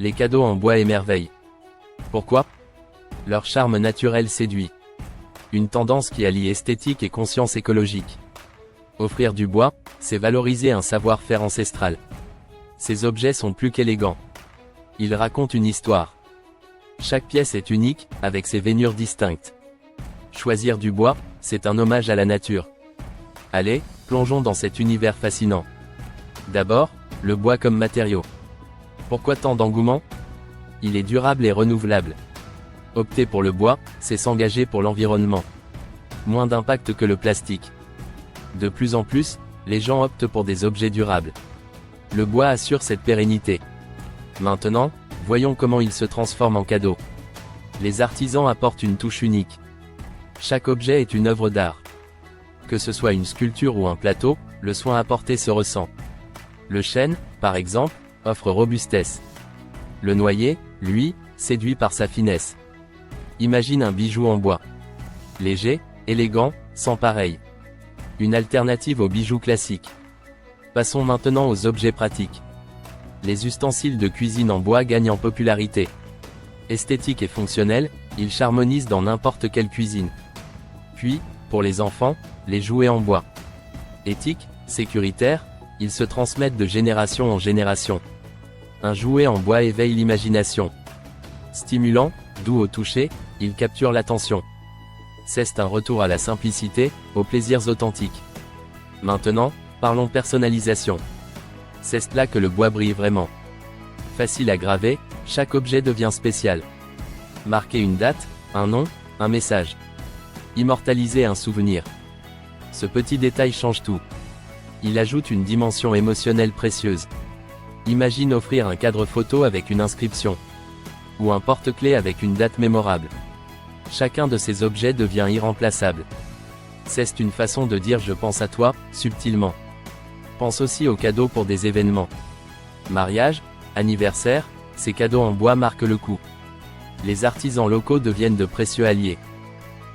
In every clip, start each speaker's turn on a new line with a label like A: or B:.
A: Les cadeaux en bois émerveillent. Pourquoi? Leur charme naturel séduit. Une tendance qui allie esthétique et conscience écologique. Offrir du bois, c'est valoriser un savoir-faire ancestral. Ces objets sont plus qu'élégants. Ils racontent une histoire. Chaque pièce est unique, avec ses veinures distinctes. Choisir du bois, c'est un hommage à la nature. Allez, plongeons dans cet univers fascinant. D'abord, le bois comme matériau. Pourquoi tant d'engouement? Il est durable et renouvelable. Opter pour le bois, c'est s'engager pour l'environnement. Moins d'impact que le plastique. De plus en plus, les gens optent pour des objets durables. Le bois assure cette pérennité. Maintenant, voyons comment il se transforme en cadeau. Les artisans apportent une touche unique. Chaque objet est une œuvre d'art. Que ce soit une sculpture ou un plateau, le soin apporté se ressent. Le chêne, par exemple, offre robustesse. Le noyer, lui, séduit par sa finesse. Imagine un bijou en bois. Léger, élégant, sans pareil. Une alternative aux bijoux classiques. Passons maintenant aux objets pratiques. Les ustensiles de cuisine en bois gagnent en popularité. Esthétiques et fonctionnels, ils charmonisent dans n'importe quelle cuisine. Puis, pour les enfants, les jouets en bois. Éthiques, sécuritaires, ils se transmettent de génération en génération. Un jouet en bois éveille l'imagination. Stimulant, doux au toucher, il capture l'attention. C'est un retour à la simplicité, aux plaisirs authentiques. Maintenant, parlons personnalisation. C'est là que le bois brille vraiment. Facile à graver, chaque objet devient spécial. Marquer une date, un nom, un message. Immortaliser un souvenir. Ce petit détail change tout. Il ajoute une dimension émotionnelle précieuse. Imagine offrir un cadre photo avec une inscription. Ou un porte-clés avec une date mémorable. Chacun de ces objets devient irremplaçable. C'est une façon de dire je pense à toi, subtilement. Pense aussi aux cadeaux pour des événements. Mariage, anniversaire, ces cadeaux en bois marquent le coup. Les artisans locaux deviennent de précieux alliés.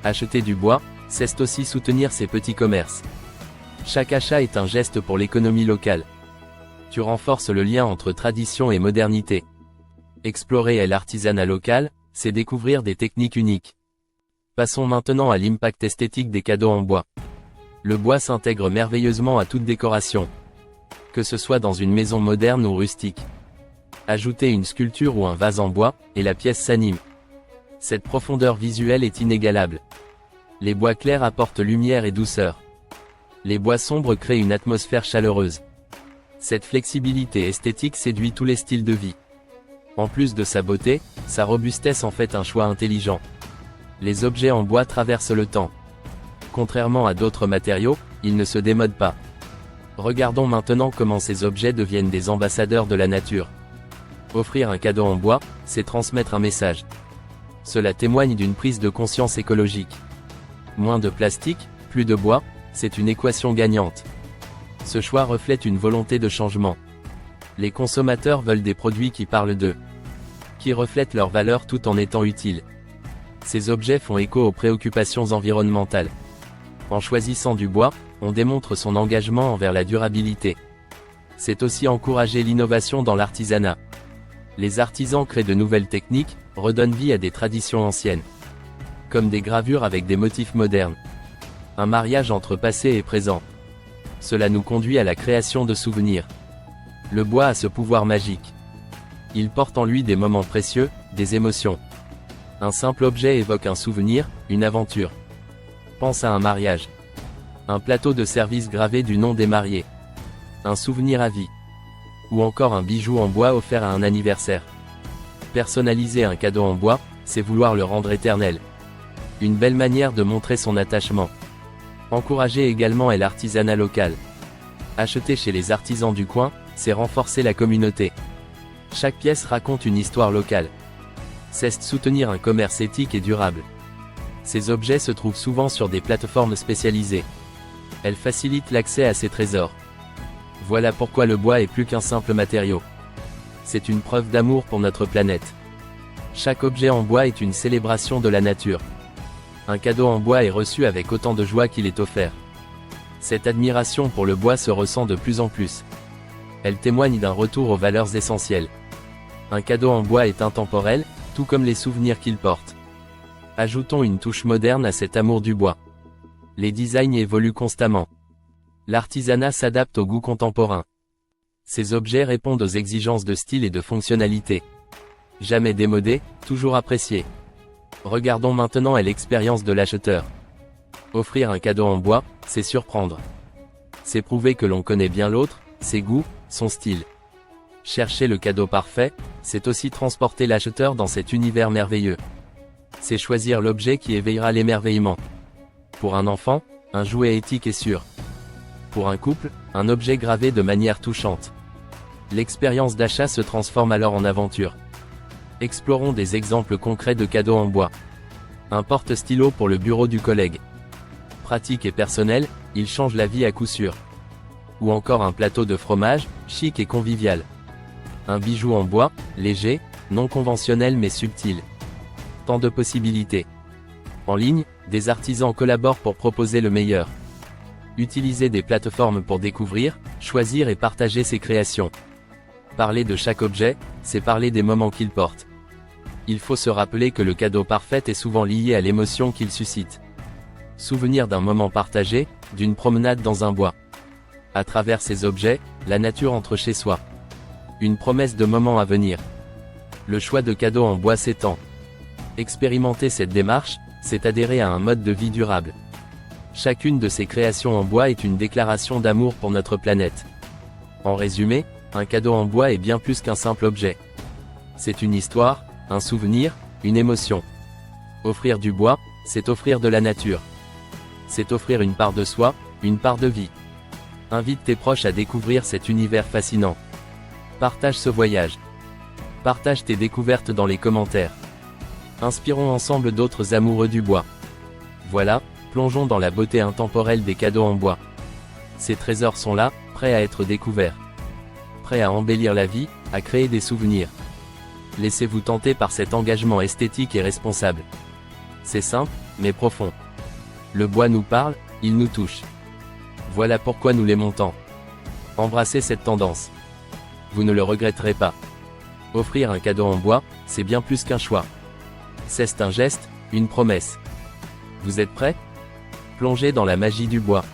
A: Acheter du bois, c'est aussi soutenir ces petits commerces. Chaque achat est un geste pour l'économie locale. Tu renforces le lien entre tradition et modernité. Explorer l'artisanat local, c'est découvrir des techniques uniques. Passons maintenant à l'impact esthétique des cadeaux en bois. Le bois s'intègre merveilleusement à toute décoration. Que ce soit dans une maison moderne ou rustique. Ajoutez une sculpture ou un vase en bois, et la pièce s'anime. Cette profondeur visuelle est inégalable. Les bois clairs apportent lumière et douceur. Les bois sombres créent une atmosphère chaleureuse. Cette flexibilité esthétique séduit tous les styles de vie. En plus de sa beauté, sa robustesse en fait un choix intelligent. Les objets en bois traversent le temps. Contrairement à d'autres matériaux, ils ne se démodent pas. Regardons maintenant comment ces objets deviennent des ambassadeurs de la nature. Offrir un cadeau en bois, c'est transmettre un message. Cela témoigne d'une prise de conscience écologique. Moins de plastique, plus de bois, c'est une équation gagnante. Ce choix reflète une volonté de changement. Les consommateurs veulent des produits qui parlent d'eux, qui reflètent leurs valeurs tout en étant utiles. Ces objets font écho aux préoccupations environnementales. En choisissant du bois, on démontre son engagement envers la durabilité. C'est aussi encourager l'innovation dans l'artisanat. Les artisans créent de nouvelles techniques, redonnent vie à des traditions anciennes. Comme des gravures avec des motifs modernes. Un mariage entre passé et présent. Cela nous conduit à la création de souvenirs. Le bois a ce pouvoir magique. Il porte en lui des moments précieux, des émotions. Un simple objet évoque un souvenir, une aventure. Pense à un mariage. Un plateau de service gravé du nom des mariés. Un souvenir à vie. Ou encore un bijou en bois offert à un anniversaire. Personnaliser un cadeau en bois, c'est vouloir le rendre éternel. Une belle manière de montrer son attachement. Encourager également l'artisanat local. Acheter chez les artisans du coin, c'est renforcer la communauté. Chaque pièce raconte une histoire locale. C'est soutenir un commerce éthique et durable. Ces objets se trouvent souvent sur des plateformes spécialisées. Elles facilitent l'accès à ces trésors. Voilà pourquoi le bois est plus qu'un simple matériau. C'est une preuve d'amour pour notre planète. Chaque objet en bois est une célébration de la nature. Un cadeau en bois est reçu avec autant de joie qu'il est offert. Cette admiration pour le bois se ressent de plus en plus. Elle témoigne d'un retour aux valeurs essentielles. Un cadeau en bois est intemporel, tout comme les souvenirs qu'il porte. Ajoutons une touche moderne à cet amour du bois. Les designs évoluent constamment. L'artisanat s'adapte aux goûts contemporains. Ces objets répondent aux exigences de style et de fonctionnalité. Jamais démodés, toujours appréciés. Regardons maintenant à l'expérience de l'acheteur. Offrir un cadeau en bois, c'est surprendre. C'est prouver que l'on connaît bien l'autre, ses goûts, son style. Chercher le cadeau parfait, c'est aussi transporter l'acheteur dans cet univers merveilleux. C'est choisir l'objet qui éveillera l'émerveillement. Pour un enfant, un jouet éthique et sûr. Pour un couple, un objet gravé de manière touchante. L'expérience d'achat se transforme alors en aventure. Explorons des exemples concrets de cadeaux en bois. Un porte-stylo pour le bureau du collègue. Pratique et personnel, il change la vie à coup sûr. Ou encore un plateau de fromage, chic et convivial. Un bijou en bois, léger, non conventionnel mais subtil. Tant de possibilités. En ligne, des artisans collaborent pour proposer le meilleur. Utilisez des plateformes pour découvrir, choisir et partager ses créations. Parler de chaque objet, c'est parler des moments qu'il porte. Il faut se rappeler que le cadeau parfait est souvent lié à l'émotion qu'il suscite. Souvenir d'un moment partagé, d'une promenade dans un bois. À travers ces objets, la nature entre chez soi. Une promesse de moments à venir. Le choix de cadeaux en bois s'étend. Expérimenter cette démarche, c'est adhérer à un mode de vie durable. Chacune de ces créations en bois est une déclaration d'amour pour notre planète. En résumé, un cadeau en bois est bien plus qu'un simple objet. C'est une histoire, un souvenir, une émotion. Offrir du bois, c'est offrir de la nature. C'est offrir une part de soi, une part de vie. Invite tes proches à découvrir cet univers fascinant. Partage ce voyage. Partage tes découvertes dans les commentaires. Inspirons ensemble d'autres amoureux du bois. Voilà, plongeons dans la beauté intemporelle des cadeaux en bois. Ces trésors sont là, prêts à être découverts. Prêts à embellir la vie, à créer des souvenirs. Laissez-vous tenter par cet engagement esthétique et responsable. C'est simple, mais profond. Le bois nous parle, il nous touche. Voilà pourquoi nous l'aimons tant. Embrassez cette tendance. Vous ne le regretterez pas. Offrir un cadeau en bois, c'est bien plus qu'un choix. C'est un geste, une promesse. Vous êtes prêts ? Plongez dans la magie du bois.